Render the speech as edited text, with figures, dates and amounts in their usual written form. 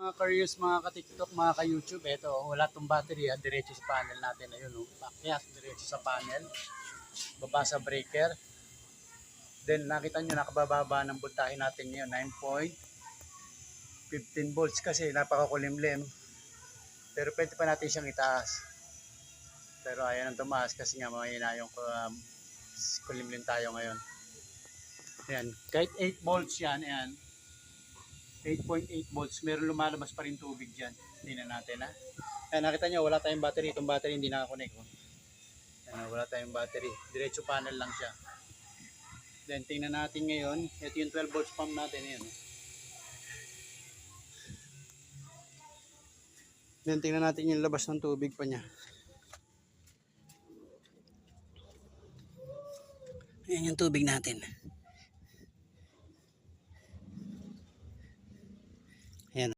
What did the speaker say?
Mga ka-reels, mga ka-tiktok, mga ka-youtube, eto, wala tong battery, diretso sa panel natin, ayun, pakyat, diretso sa panel, baba sa breaker, then nakita nyo, nakabababa ng voltahe natin ngayon, 9.15 volts kasi napakakulimlim, pero pwede pa natin siyang itaas, pero ayaw nang tumaas kasi nga mahina yung kulimlim tayo ngayon. Ayan, kahit 8 volts yan, ayan, 8.8 volts, meron lumalabas pa rin tubig dyan. Tingnan natin ha. Ayan, nakita nyo, wala tayong battery. Itong battery hindi nakakonect. Oh. Ayan, wala tayong battery. Diretso panel lang siya. Then, tingnan natin ngayon. Ito yung 12 volts pump natin. Ayan. Then, tingnan natin yung labas ng tubig pa niya. Ayan yung tubig natin.